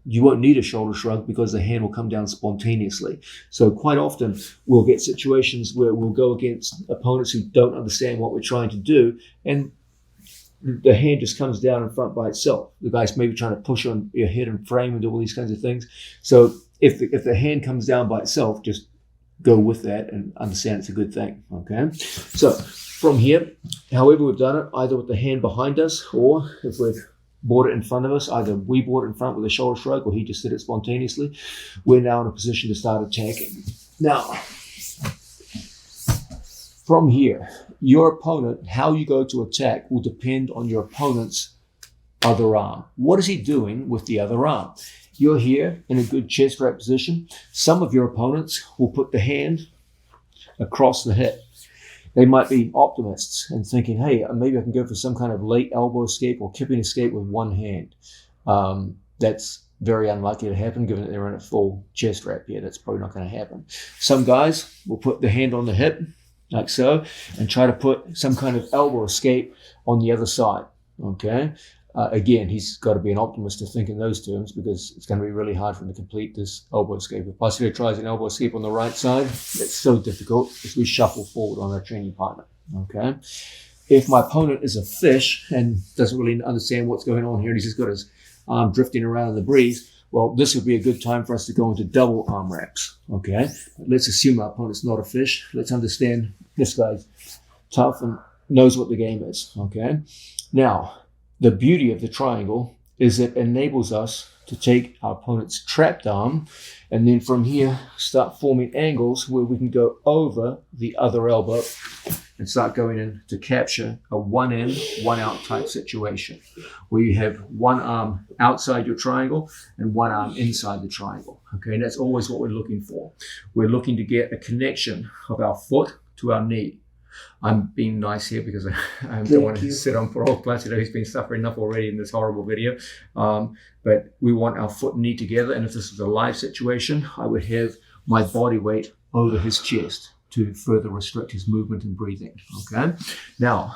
you won't need a shoulder shrug because the hand will come down spontaneously. So quite often we'll get situations where we'll go against opponents who don't understand what we're trying to do, and the hand just comes down in front by itself. The guy's maybe trying to push on your head and frame and do all these kinds of things. So if the hand comes down by itself, just go with that and understand it's a good thing, okay? So from here, however we've done it, either with the hand behind us, or if we've brought it in front of us, either we brought it in front with a shoulder shrug or he just did it spontaneously, we're now in a position to start attacking. Now, from here, your opponent, how you go to attack will depend on your opponent's other arm. What is he doing with the other arm? You're here in a good chest wrap position. Some of your opponents will put the hand across the hip. They might be optimists and thinking, hey, maybe I can go for some kind of late elbow escape or kipping escape with one hand. That's very unlikely to happen given that they're in a full chest wrap here. That's probably not going to happen. Some guys will put the hand on the hip, like so, and try to put some kind of elbow escape on the other side, okay? Again, he's got to be an optimist to think in those terms because it's going to be really hard for him to complete this elbow escape. If Placido tries an elbow escape on the right side, it's so difficult as we shuffle forward on our training partner, okay? If my opponent is a fish and doesn't really understand what's going on here, and he's just got his arm drifting around in the breeze, well, this would be a good time for us to go into double arm wraps, okay? But let's assume our opponent's not a fish. Let's understand this guy's tough and knows what the game is, okay? Now, the beauty of the triangle is it enables us to take our opponent's trapped arm and then from here start forming angles where we can go over the other elbow and start going in to capture a one in, one out type situation where you have one arm outside your triangle and one arm inside the triangle. Okay, and that's always what we're looking for. We're looking to get a connection of our foot to our knee. I'm being nice here because I don't want to sit on poor old Placido. He's been suffering enough already in this horrible video. But we want our foot and knee together. And if this was a live situation, I would have my body weight over his chest to further restrict his movement and breathing. Okay. Now,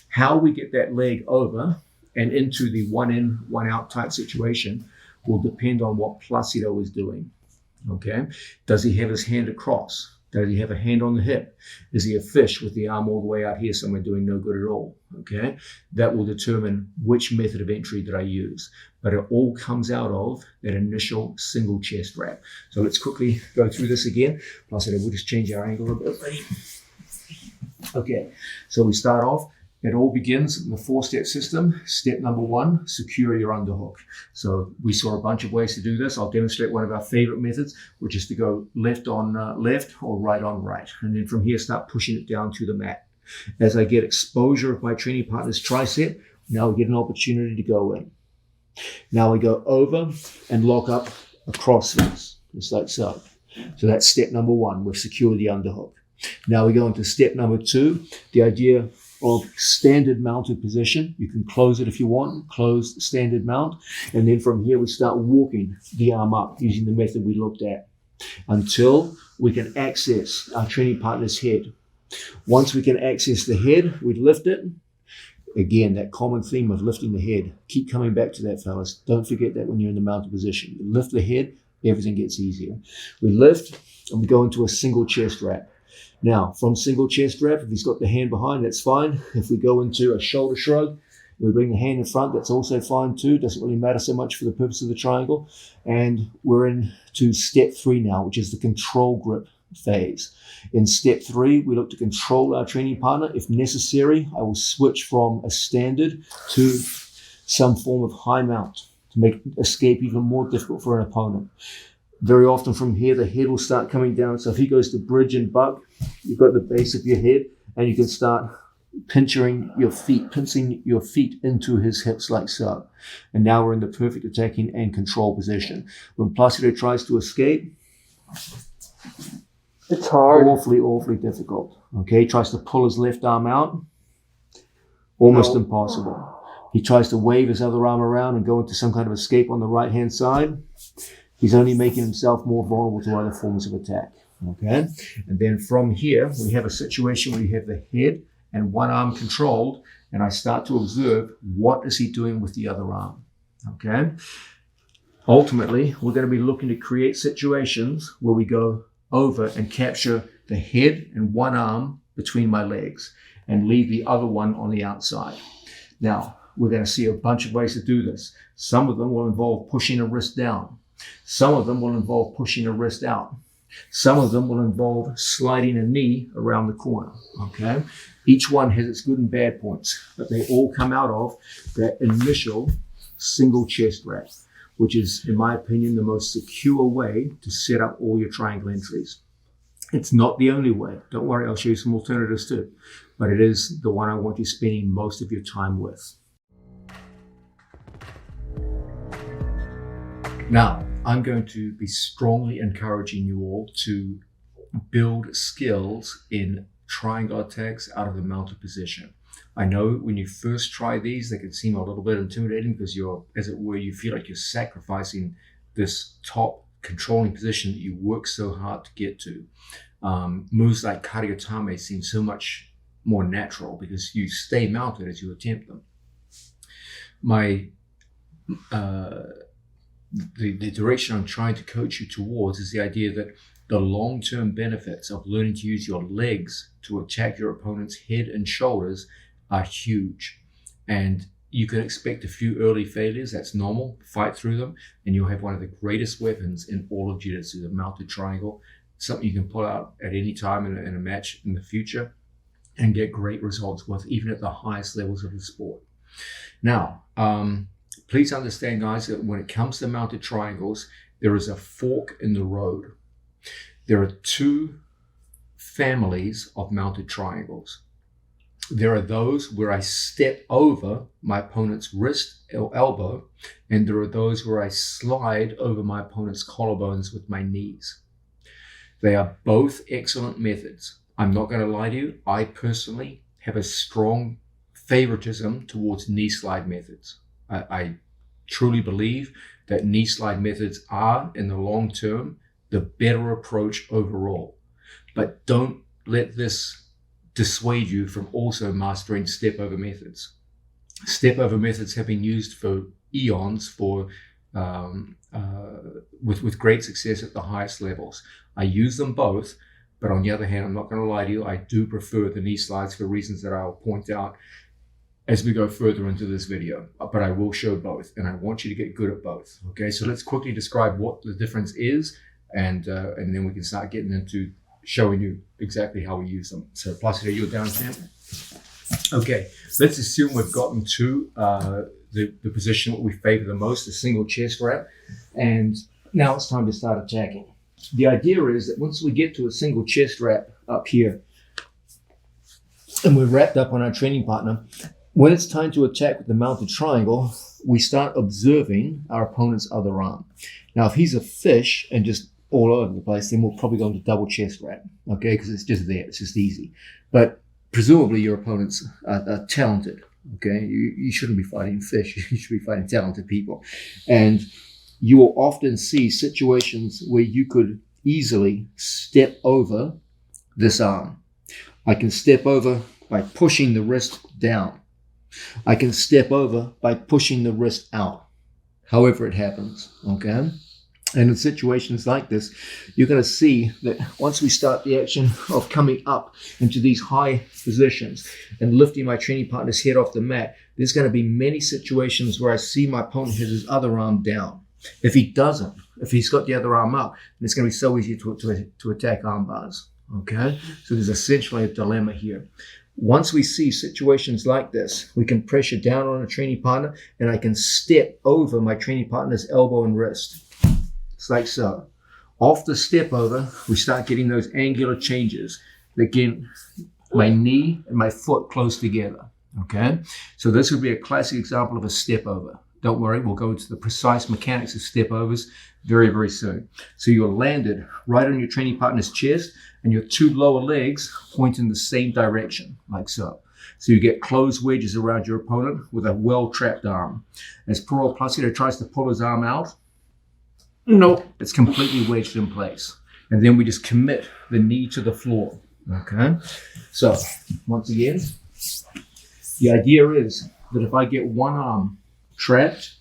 how we get that leg over and into the one in, one out type situation will depend on what Placido is doing. Okay. Does he have his hand across? Does he have a hand on the hip? Is he a fish with the arm all the way out here somewhere doing no good at all? Okay, that will determine which method of entry that I use. But it all comes out of that initial single chest wrap. So let's quickly go through this again. Plus, we'll just change our angle a bit. Okay, so we start off. It all begins in the 4-step system. Step number 1, secure your underhook. So we saw a bunch of ways to do this. I'll demonstrate one of our favorite methods, which is to go left on left or right on right. And then from here, start pushing it down to the mat. As I get exposure of my training partner's tricep, now we get an opportunity to go in. Now we go over and lock up across this, just like so. So that's step number 1, we've secured the underhook. Now we go into step number 2, the idea of standard mounted position. You can close it if you want, closed standard mount. And then from here, we start walking the arm up using the method we looked at until we can access our training partner's head. Once we can access the head, we lift it. Again, that common theme of lifting the head. Keep coming back to that, fellas. Don't forget that when you're in the mounted position. You lift the head, everything gets easier. We lift and we go into a single chest wrap. Now, from single chest wrap, if he's got the hand behind, that's fine. If we go into a shoulder shrug, we bring the hand in front, that's also fine too. Doesn't really matter so much for the purpose of the triangle. And we're into step 3 now, which is the control grip phase. In step 3, we look to control our training partner. If necessary, I will switch from a standard to some form of high mount to make escape even more difficult for an opponent. Very often from here, the head will start coming down. So if he goes to bridge and buck, you've got the base of your head and you can start pinching your feet into his hips like so. And now we're in the perfect attacking and control position. When Placido tries to escape, it's hard. Awfully difficult. Okay, he tries to pull his left arm out. Almost impossible. He tries to wave his other arm around and go into some kind of escape on the right-hand side. He's only making himself more vulnerable to other forms of attack, okay? And then from here, we have a situation where you have the head and one arm controlled, and I start to observe what is he doing with the other arm, okay? Ultimately, we're going to be looking to create situations where we go over and capture the head and one arm between my legs and leave the other one on the outside. Now, we're going to see a bunch of ways to do this. Some of them will involve pushing a wrist down. Some of them will involve pushing a wrist out. Some of them will involve sliding a knee around the corner, okay? Each one has its good and bad points, but they all come out of that initial single chest wrap, which is, in my opinion, the most secure way to set up all your triangle entries. It's not the only way. Don't worry, I'll show you some alternatives too, but it is the one I want you spending most of your time with. Now, I'm going to be strongly encouraging you all to build skills in triangle attacks out of the mounted position. I know when you first try these, they can seem a little bit intimidating because you're, as it were, you feel like you're sacrificing this top controlling position that you work so hard to get to. Moves like Kariotame seem so much more natural because you stay mounted as you attempt them. The direction I'm trying to coach you towards is the idea that the long-term benefits of learning to use your legs to attack your opponent's head and shoulders are huge. And you can expect a few early failures. That's normal. Fight through them, and you'll have one of the greatest weapons in all of jiu-jitsu, the mounted triangle. Something you can pull out at any time in a match in the future and get great results with, even at the highest levels of the sport. Now, please understand, guys, that when it comes to mounted triangles, there is a fork in the road. There are two families of mounted triangles. There are those where I step over my opponent's wrist or elbow, and there are those where I slide over my opponent's collarbones with my knees. They are both excellent methods. I'm not going to lie to you. I personally have a strong favoritism towards knee slide methods. I truly believe that knee slide methods are, in the long term, the better approach overall. But don't let this dissuade you from also mastering step over methods. Step over methods have been used for eons with great success at the highest levels. I use them both, but on the other hand, I'm not going to lie to you, I do prefer the knee slides for reasons that I'll point out as we go further into this video, but I will show both, and I want you to get good at both. Okay, so let's quickly describe what the difference is, and then we can start getting into showing you exactly how we use them. So Placido, you're down, champ. Okay, let's assume we've gotten to the position that we favor the most, the single chest wrap, and now it's time to start attacking. The idea is that once we get to a single chest wrap up here, and we're wrapped up on our training partner, when it's time to attack with the mounted triangle, we start observing our opponent's other arm. Now, if he's a fish and just all over the place, then we'll probably go into double chest wrap, okay? Because it's just there, it's just easy. But presumably your opponents are talented, okay? You shouldn't be fighting fish, you should be fighting talented people. And you will often see situations where you could easily step over this arm. I can step over by pushing the wrist down. I can step over by pushing the wrist out, however it happens, okay? And in situations like this, you're going to see that once we start the action of coming up into these high positions and lifting my training partner's head off the mat, there's going to be many situations where I see my opponent has his other arm down. If he doesn't, if he's got the other arm up, then it's going to be so easy to attack arm bars, okay? So there's essentially a dilemma here. Once we see situations like this, we can pressure down on a training partner, and I can step over my training partner's elbow and wrist. It's like so. Off the step over, we start getting those angular changes that get my knee and my foot close together, okay? So this would be a classic example of a step over. Don't worry, we'll go into the precise mechanics of step overs very, very soon. So you're landed right on your training partner's chest, and your two lower legs point in the same direction, like so. So you get closed wedges around your opponent with a well-trapped arm. As poor old Placido tries to pull his arm out, nope, it's completely wedged in place. And then we just commit the knee to the floor, okay? So, once again, the idea is that if I get one arm trapped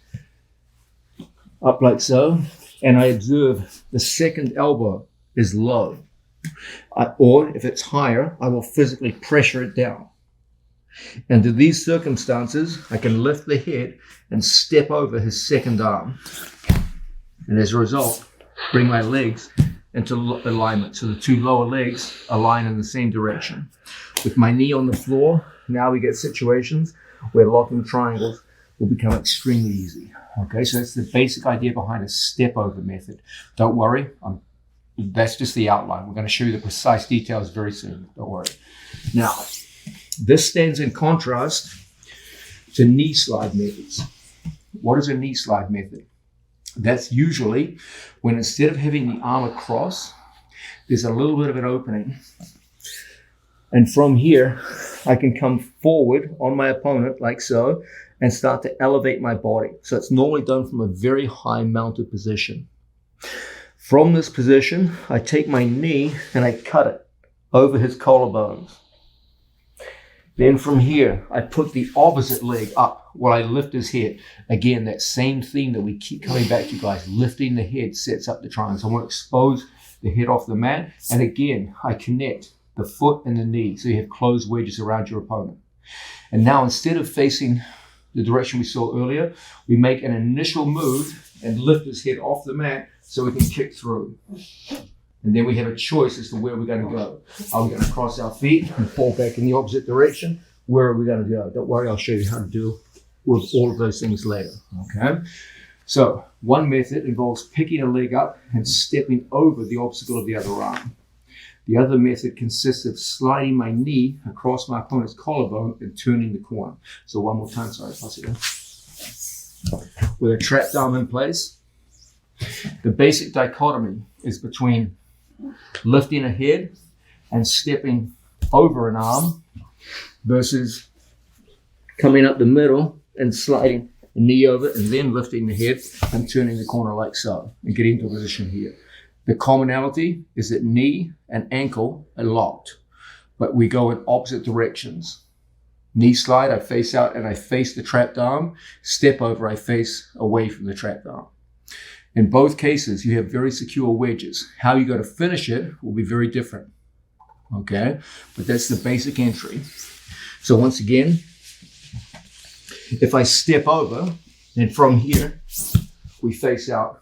up like so, and I observe the second elbow is low, or if it's higher, I will physically pressure it down. And in these circumstances, I can lift the head and step over his second arm. And as a result, bring my legs into alignment. So the two lower legs align in the same direction. With my knee on the floor, now we get situations where locking triangles will become extremely easy. Okay, so that's the basic idea behind a step over method. Don't worry, that's just the outline. We're going to show you the precise details very soon. Don't worry. Now, this stands in contrast to knee slide methods. What is a knee slide method? That's usually when instead of having the arm across, there's a little bit of an opening. And from here, I can come forward on my opponent like so and start to elevate my body. So it's normally done from a very high mounted position. From this position, I take my knee and I cut it over his collarbones. Then from here, I put the opposite leg up while I lift his head. Again, that same theme that we keep coming back to, guys. Lifting the head sets up the triangle. So I want to expose the head off the mat. And again, I connect the foot and the knee. So you have closed wedges around your opponent. And now instead of facing the direction we saw earlier, we make an initial move and lift his head off the mat so we can kick through. And then we have a choice as to where we're going to go. Are we going to cross our feet and fall back in the opposite direction? Where are we going to go? Don't worry, I'll show you how to do with all of those things later. Okay. So one method involves picking a leg up and stepping over the obstacle of the other arm. The other method consists of sliding my knee across my opponent's collarbone and turning the corner. So one more time, sorry, pass it down. With a trapped arm in place, the basic dichotomy is between lifting a head and stepping over an arm versus coming up the middle and sliding the knee over and then lifting the head and turning the corner like so and getting into a position here. The commonality is that knee and ankle are locked, but we go in opposite directions. Knee slide, I face out and I face the trapped arm. Step over, I face away from the trapped arm. In both cases, you have very secure wedges. How you go to finish it will be very different. Okay? But that's the basic entry. So once again, if I step over, then from here, we face out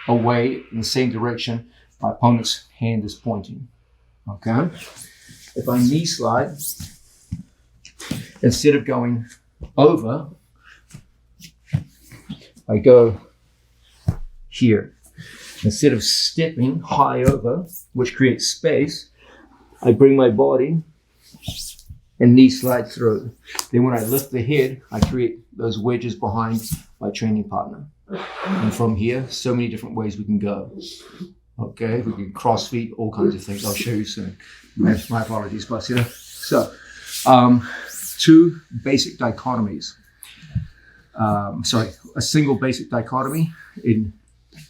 away in the same direction my opponent's hand is pointing. Okay? If I knee slide, instead of going over, I go here. Instead of stepping high over, which creates space, I bring my body and knee slide through. Then when I lift the head, I create those wedges behind my training partner. And from here, so many different ways we can go. Okay, we can cross feet, all kinds of things. I'll show you soon. My apologies, Basila. So, two basic dichotomies. A single basic dichotomy in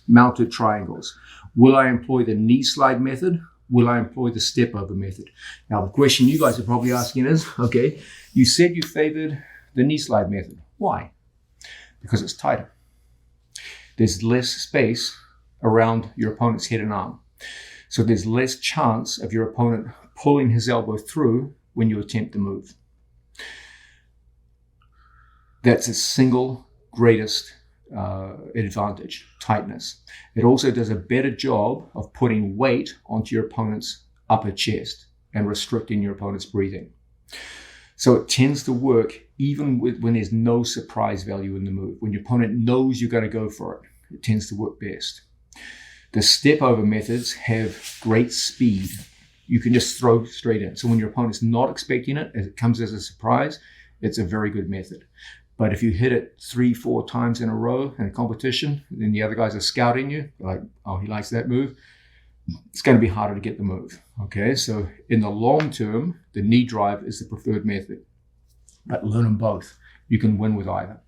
mounted triangles. Will I employ the knee slide method? Will I employ the step over method? Now, the question you guys are probably asking is, okay, you said you favored the knee slide method. Why? Because it's tighter. There's less space around your opponent's head and arm. So there's less chance of your opponent pulling his elbow through when you attempt to move. That's the single greatest advantage, tightness. It also does a better job of putting weight onto your opponent's upper chest and restricting your opponent's breathing. So it tends to work even when there's no surprise value in the move. When your opponent knows you're going to go for it, it tends to work best. The step over methods have great speed. You can just throw straight in. So when your opponent's not expecting it, as it comes as a surprise, it's a very good method. But if you hit it 3-4 times in a row in a competition, and then the other guys are scouting you, like, oh, he likes that move, it's going to be harder to get the move. Okay, so in the long term, the knee drive is the preferred method. But learn them both. You can win with either.